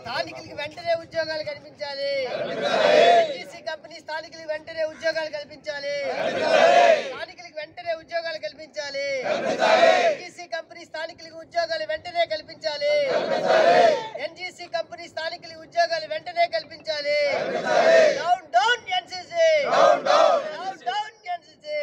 స్థానికులకి వెంటనే ఉద్యోగాలు కల్పించాలి. ఎన్జీసీ కంపెనీ స్థానికులకి వెంటనే ఉద్యోగాలు కల్పించాలి. స్థానికులకి వెంటనే ఉద్యోగాలు కల్పించాలి. ఎన్జీసీ కంపెనీ స్థానికులకి ఉద్యోగాలు వెంటనే కల్పించాలి. ఎన్జీసీ కంపెనీ స్థానికులకి ఉద్యోగాలు వెంటనే కల్పించాలి. Down down NCC, down down NCC.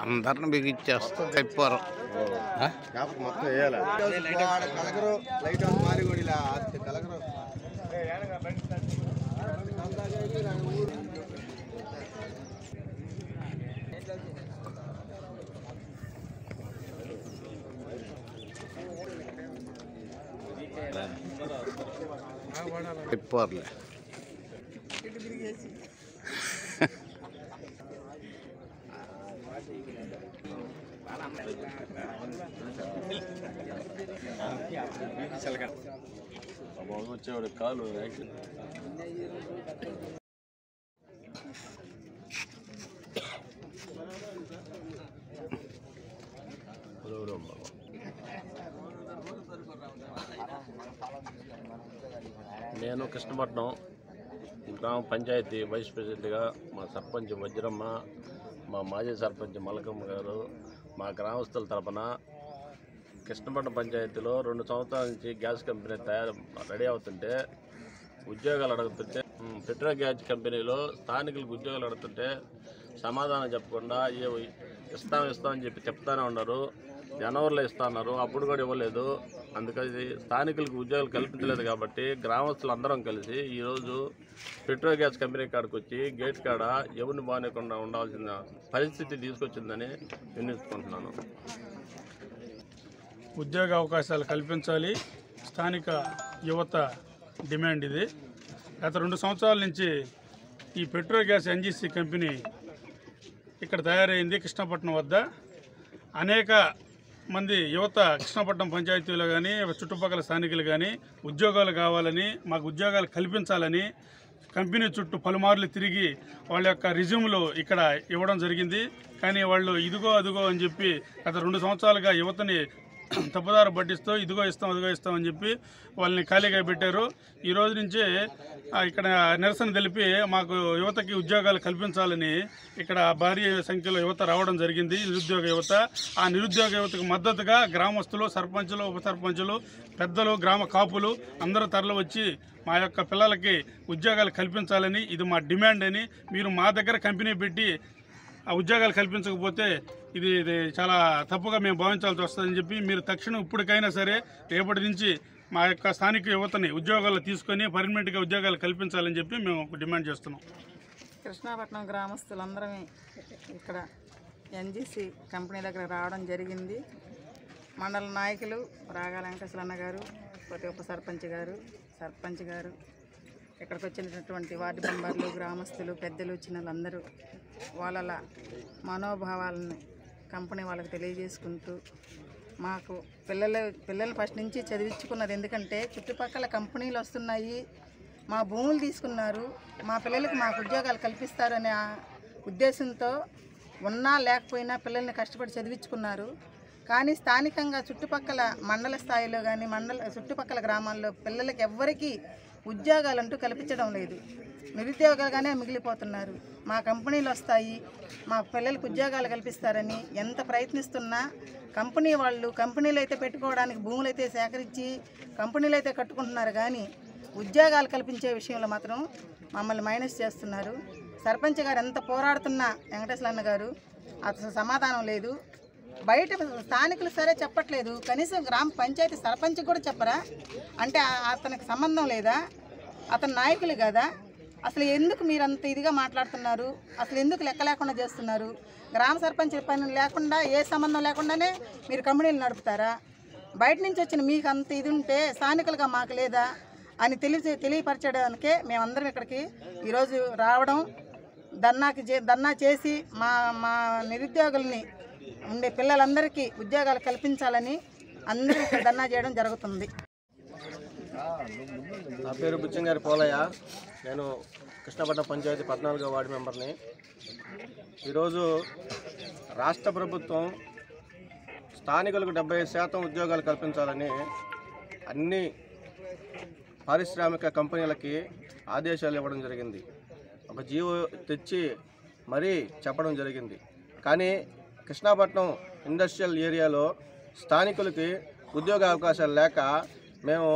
అందరిని బిగించేస్తా అయిపోరు మొత్తం వేయాలి కలగరు లైట్ మారి కూడా కలగరు అయిపోర్లే వచ్చేవాడు కాలు నేను కృష్ణపట్నం గ్రామ పంచాయతీ వైస్ ప్రెసిడెంట్గా మా సర్పంచ్ వజ్రమ్మ, మా మాజీ సర్పంచ్ మలకమ్మ గారు, మా గ్రామస్తుల తరఫున కృష్ణపట్నం పంచాయతీలో 2 సంవత్సరాల నుంచి గ్యాస్ కంపెనీ రెడీ అవుతుంటే ఉద్యోగాలు అడుగుతుంటే పెట్రో గ్యాస్ కంపెనీలో స్థానికులకు ఉద్యోగాలు అడుగుతుంటే సమాధానం చెప్పకుండా ఇస్తామని చెప్పి చెప్తానే ఉన్నారు. జనవరిలో ఇస్తున్నారు, అప్పుడు కూడా ఇవ్వలేదు. అందుకని స్థానికులకు ఉద్యోగాలు కల్పించలేదు కాబట్టి గ్రామస్తులు అందరం కలిసి ఈరోజు పెట్రో గ్యాస్ కంపెనీ కాడికి వచ్చి గేట్ కాడ ఎవరిని బాగానేకుండా ఉండాల్సిన పరిస్థితి తీసుకొచ్చిందని వినియోగించుకుంటున్నాను. ఉద్యోగ అవకాశాలు కల్పించాలి, స్థానిక యువత డిమాండ్ ఇది. గత 2 సంవత్సరాల నుంచి ఈ పెట్రో గ్యాస్ ఎన్జీసీ కంపెనీ ఇక్కడ తయారైంది కృష్ణపట్నం వద్ద. అనేక మంది యువత కృష్ణపట్నం పంచాయతీలో కానీ చుట్టుపక్కల స్థానికులు కానీ ఉద్యోగాలు కావాలని, మాకు ఉద్యోగాలు కల్పించాలని కంపెనీ చుట్టూ పలుమార్లు తిరిగి వాళ్ళ యొక్క రిజ్యూమ్లు ఇక్కడ ఇవ్వడం జరిగింది. కానీ వాళ్ళు ఇదిగో అదిగో అని చెప్పి గత 2 సంవత్సరాలుగా యువతని తప్పుదారు పట్టిస్తూ ఇదిగో ఇస్తాం అని చెప్పి వాళ్ళని ఖాళీగా పెట్టారు. ఈ రోజు నుంచి ఇక్కడ నిరసన తెలిపి మాకు యువతకి ఉద్యోగాలు కల్పించాలని ఇక్కడ భారీ సంఖ్యలో యువత రావడం జరిగింది, నిరుద్యోగ యువత. ఆ నిరుద్యోగ యువతకు మద్దతుగా గ్రామస్తులు, సర్పంచులు, ఉప సర్పంచులు, పెద్దలు, గ్రామ కాపులు అందరూ తరలి వచ్చి మా యొక్క పిల్లలకి ఉద్యోగాలు కల్పించాలని, ఇది మా డిమాండ్ అని, మీరు మా దగ్గర కంపెనీ పెట్టి ఆ ఉద్యోగాలు కల్పించకపోతే ఇది చాలా తప్పుగా మేము భావించాల్సి వస్తుందని చెప్పి మీరు తక్షణం ఇప్పటికైనా సరే రేపటి నుంచి మా యొక్క స్థానిక యువతని ఉద్యోగాలు తీసుకొని పర్మనెంట్గా ఉద్యోగాలు కల్పించాలని చెప్పి మేము డిమాండ్ చేస్తున్నాం. కృష్ణపట్నం గ్రామస్తులందరం ఇక్కడ ఎన్జీసీ కంపెనీ దగ్గర రావడం జరిగింది. మండల నాయకులు రాగాల వెంకటేశ్వరన్న గారు, ఉప సర్పంచ్ గారు, సర్పంచ్ గారు, ఇక్కడికి వచ్చినటువంటి వార్డు మెంబర్లు, గ్రామస్తులు, పెద్దలు, చిన్నలందరూ వాళ్ళ మనోభావాలను కంపెనీ వాళ్ళకి తెలియజేసుకుంటూ మాకు పిల్లలు ఫస్ట్ నుంచి చదివించుకున్నారు. ఎందుకంటే చుట్టుపక్కల కంపెనీలు వస్తున్నాయి, మా భూములు తీసుకున్నారు, మా పిల్లలకి మాకు ఉద్యోగాలు కల్పిస్తారనే ఉద్దేశంతో ఉన్నా లేకపోయినా పిల్లల్ని కష్టపడి చదివించుకున్నారు. కానీ స్థానికంగా చుట్టుపక్కల మండల స్థాయిలో కానీ చుట్టుపక్కల గ్రామాల్లో పిల్లలకి ఎవ్వరికీ ఉద్యోగాలంటూ కల్పించడం లేదు. నిరుద్యోగాలుగానే మిగిలిపోతున్నారు. మా కంపెనీలు వస్తాయి, మా పిల్లలకు ఉద్యోగాలు కల్పిస్తారని ఎంత ప్రయత్నిస్తున్నా కంపెనీ వాళ్ళు కంపెనీలు అయితే పెట్టుకోవడానికి భూములు అయితే సేకరించి కంపెనీలు అయితే కట్టుకుంటున్నారు, కానీ ఉద్యోగాలు కల్పించే విషయంలో మాత్రం మమ్మల్ని మైనస్ చేస్తున్నారు. సర్పంచ్ గారు ఎంత పోరాడుతున్నా వెంకటేశ్వర అన్న గారు అసలు సమాధానం లేదు. బయట స్థానికులు సరే చెప్పట్లేదు, కనీసం గ్రామ పంచాయతీ సర్పంచ్ కూడా చెప్పరా? అంటే అతనికి సంబంధం లేదా? అతని నాయకులు కదా? అసలు ఎందుకు మీరు అంత ఇదిగా మాట్లాడుతున్నారు? అసలు ఎందుకు లెక్క లేకుండా చేస్తున్నారు? గ్రామ సర్పంచ్ పని లేకుండా ఏ సంబంధం లేకుండానే మీరు కంపెనీలు నడుపుతారా? బయట నుంచి వచ్చిన మీకు అంత ఇది ఉంటే స్థానికులుగా మాకు లేదా అని తెలియపరచడానికే మేమందరం ఇక్కడికి ఈరోజు రావడం, ధర్నా చేసి మా నిరుద్యోగుల్ని ఉండే పిల్లలందరికీ ఉద్యోగాలు కల్పించాలని అందరూ ఇక్కడ ధర్నా చేయడం జరుగుతుంది. నా పేరు బుచ్చంగారి పోలయ్య. నేను కృష్ణపట్నం పంచాయతీ 14వ వార్డు మెంబర్ని. ఈరోజు రాష్ట్ర ప్రభుత్వం స్థానికులకు 70% ఉద్యోగాలు కల్పించాలని అన్ని పారిశ్రామిక కంపెనీలకి ఆదేశాలు ఇవ్వడం జరిగింది. ఒక జీవో తెచ్చి మరీ చెప్పడం జరిగింది. కానీ కృష్ణపట్నం ఇండస్ట్రియల్ ఏరియాలో స్థానికులకి ఉద్యోగ అవకాశాలు లేక మేము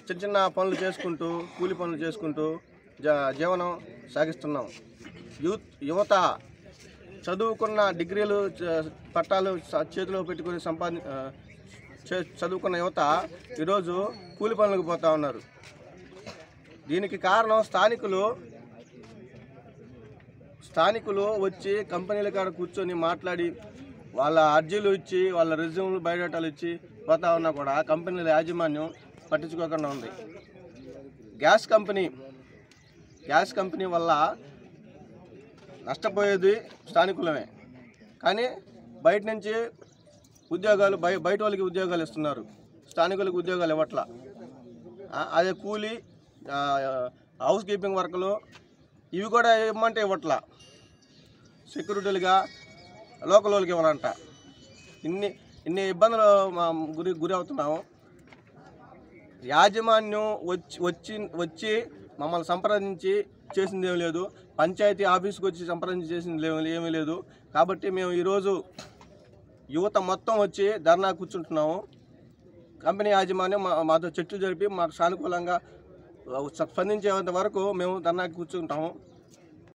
చిన్న చిన్న పనులు చేసుకుంటూ కూలి పనులు చేసుకుంటూ జీవనం సాగిస్తున్నాం. యువత చదువుకున్న డిగ్రీలు పట్టాలు చేతిలో పెట్టుకుని చదువుకున్న యువత ఈరోజు కూలి పనులకు పోతూ ఉన్నారు. దీనికి కారణం స్థానికులు వచ్చి కంపెనీల కాడ కూర్చొని మాట్లాడి వాళ్ళ అర్జీలు ఇచ్చి వాళ్ళ రెజ్యూమ్లు బయోడేటాలు ఇచ్చి పోతా ఉన్నా కూడా కంపెనీల యాజమాన్యం పట్టించుకోకుండా ఉంది. గ్యాస్ కంపెనీ వల్ల నష్టపోయేది స్థానికులమే, కానీ బయట నుంచి ఉద్యోగాలు బయట వాళ్ళకి ఉద్యోగాలు ఇస్తున్నారు, స్థానికులకు ఉద్యోగాలు ఇవ్వట్లా. అదే కూలీ హౌస్ కీపింగ్ వర్కులు ఇవి కూడా ఇవ్వమంటే ఇవ్వట్లా. సెక్యూరిటీలుగా లోకల్ వాళ్ళకి ఇవ్వాలంట. ఇన్ని ఇబ్బందులు గురి అవుతున్నాము. యాజమాన్యం వచ్చి మమ్మల్ని సంప్రదించి చేసింది ఏమీ లేదు. పంచాయతీ ఆఫీస్కి వచ్చి సంప్రదించి చేసింది ఏమీ లేదు. కాబట్టి మేము ఈరోజు యువత మొత్తం వచ్చి ధర్నా కూర్చుంటున్నాము. కంపెనీ యాజమాన్యం మాతో చర్చలు జరిపి మాకు సానుకూలంగా స్పందించేంత వరకు మేము ధర్నాకి కూర్చుంటాము.